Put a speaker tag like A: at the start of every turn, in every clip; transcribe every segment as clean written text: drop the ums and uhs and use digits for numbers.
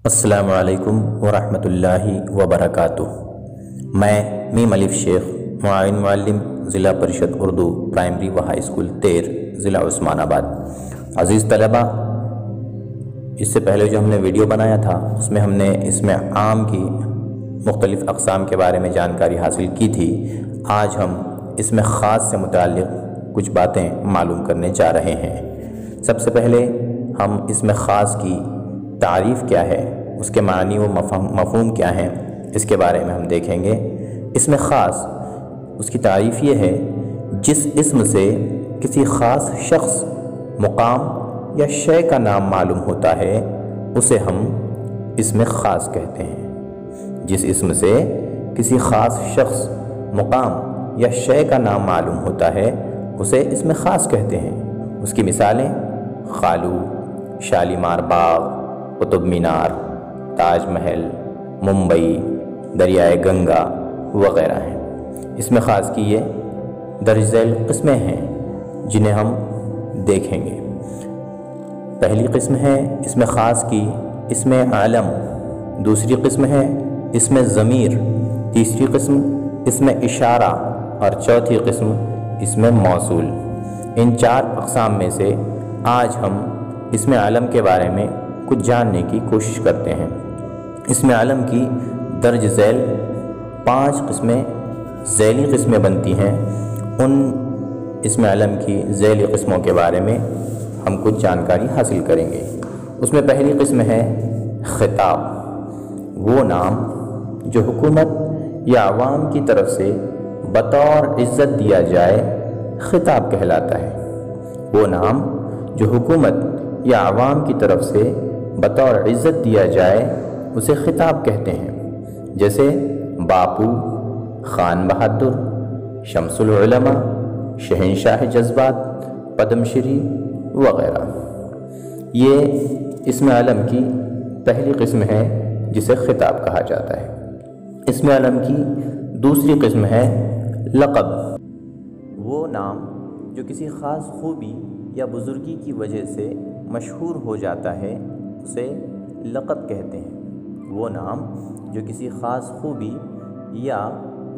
A: السلام علیکم ورحمۃ اللہ وبرکاتہ۔ میں میم الف شیخ معاون معلم ضلع پریشد اردو پرائمری و ہائی اسکول تیر ضلع عثمان آباد۔ عزیز طلبہ، اس سے پہلے جو ہم نے ویڈیو بنایا تھا اس میں ہم نے اسم عام کی مختلف اقسام کے بارے میں جانکاری حاصل کی تھی۔ آج ہم اسم خاص سے متعلق کچھ باتیں معلوم کرنے جا رہے ہیں۔ سب سے پہلے ہم اسم خاص کی تعریف کیا ہے، اس کے معنی و مفہوم کیا ہیں، اس کے بارے میں ہم دیکھیں گے۔ اسم خاص، اس کی تعریف یہ ہے جس اسم سے کسی خاص شخص، مقام یا شے کا نام معلوم ہوتا ہے اسے ہم اسم خاص کہتے ہیں۔ جس اسم سے کسی خاص شخص، مقام یا شے کا نام معلوم ہوتا ہے اسے اسم خاص کہتے ہیں۔ اس کی مثالیں خالو، شالیمار باغ، قطب مینار، تاج محل، ممبئی، دریائے گنگا وغیرہ ہیں۔ اسم خاص کی یہ درج ذیل قسمیں ہیں جنہیں ہم دیکھیں گے۔ پہلی قسم ہے اسم خاص کی اسم عالم، دوسری قسم ہے اسم ضمیر، تیسری قسم اسم اشارہ اور چوتھی قسم اسم موصول۔ ان چار اقسام میں سے آج ہم اسم عالم کے بارے میں کچھ جاننے کی کوشش کرتے ہیں۔ اسم عالم کی درج ذیل 5 قسمیں ذیلی قسمیں بنتی ہیں۔ ان اسم عالم کی ذیلی قسموں کے بارے میں ہم کچھ جانکاری حاصل کریں گے۔ اس میں پہلی قسم ہے خطاب، وہ نام جو حکومت یا عوام کی طرف سے بطور عزت دیا جائے خطاب کہلاتا ہے۔ وہ نام جو حکومت یا عوام کی طرف سے بطور عزت دیا جائے اسے خطاب کہتے ہیں، جیسے باپو، خان بہادر، شمس العلماء، شہنشاہ جذبات، پدم شری وغیرہ۔ یہ اسم عالم کی پہلی قسم ہے جسے خطاب کہا جاتا ہے۔ اسم عالم کی دوسری قسم ہے لقب، وہ نام جو کسی خاص خوبی یا بزرگی کی وجہ سے مشہور ہو جاتا ہے اسے لقب کہتے ہیں۔ وہ نام جو کسی خاص خوبی یا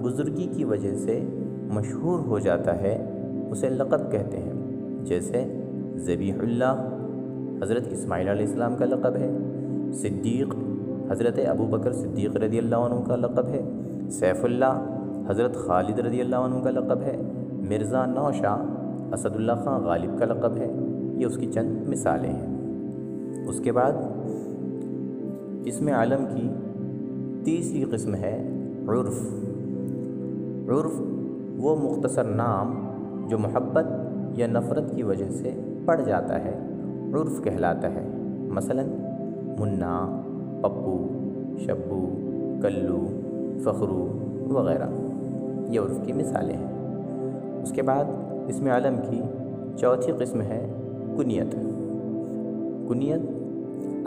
A: بزرگی کی وجہ سے مشہور ہو جاتا ہے اسے لقب کہتے ہیں، جیسے ذبیح اللہ حضرت اسماعیل علیہ السلام کا لقب ہے، صدیق حضرت ابو بکر صدیق رضی اللہ عنہ کا لقب ہے، سیف اللہ حضرت خالد رضی اللہ عنہ کا لقب ہے، مرزا نوشاہ اسد اللہ خان غالب کا لقب ہے۔ یہ اس کی چند مثالیں ہیں۔ اس کے بعد اسم عالم کی تیسری قسم ہے عرف۔ عرف وہ مختصر نام جو محبت یا نفرت کی وجہ سے پڑ جاتا ہے عرف کہلاتا ہے، مثلا منا، پپو، شبو، کلو، فخرو وغیرہ۔ یہ عرف کی مثالیں ہیں۔ اس کے بعد اسم عالم کی چوتھی قسم ہے کنیت۔ کنیت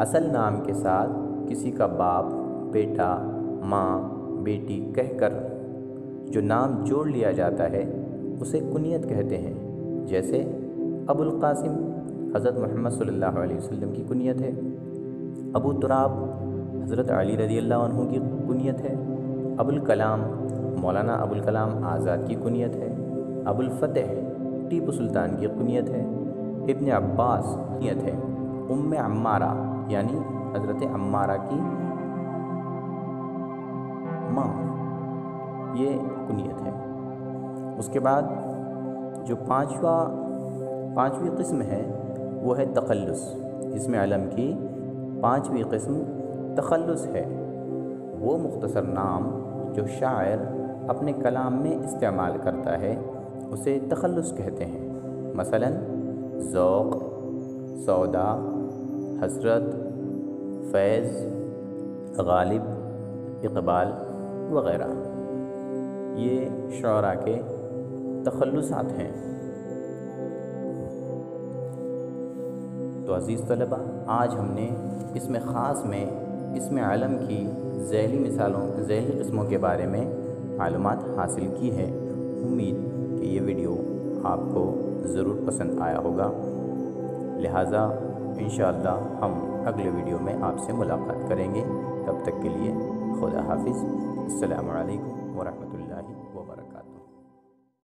A: اصل نام کے ساتھ کسی کا باپ، بیٹا، ماں، بیٹی کہہ کر جو نام جوڑ لیا جاتا ہے اسے کنیت کہتے ہیں، جیسے ابو القاسم حضرت محمد صلی اللہ علیہ وسلم کی کنیت ہے، ابو تراب حضرت علی رضی اللہ عنہ کی کنیت ہے، ابو الکلام مولانا ابو الکلام آزاد کی کنیت ہے، ابو الفتح ٹیپو سلطان کی کنیت ہے، ابن عباس کنیت ہے، ام عمارہ یعنی حضرت عمارہ کی ماں، یہ کنیت ہے۔ اس کے بعد جو پانچویں قسم ہے وہ ہے تخلص۔ اسم عالم کی 5ویں قسم تخلص ہے، وہ مختصر نام جو شاعر اپنے کلام میں استعمال کرتا ہے اسے تخلص کہتے ہیں، مثلا ذوق، سودا، حسرت، فیض، غالب، اقبال وغیرہ۔ یہ شعراء کے تخلصات ہیں۔ تو عزیز طلبہ، آج ہم نے اسم خاص میں اسم عالم کی ذیلی قسموں کے بارے میں معلومات حاصل کی ہے۔ امید کہ یہ ویڈیو آپ کو ضرور پسند آیا ہوگا، لہٰذا انشاءاللہ ہم اگلے ویڈیو میں آپ سے ملاقات کریں گے۔ تب تک کے لیے خدا حافظ۔ السلام علیکم ورحمۃ اللہ۔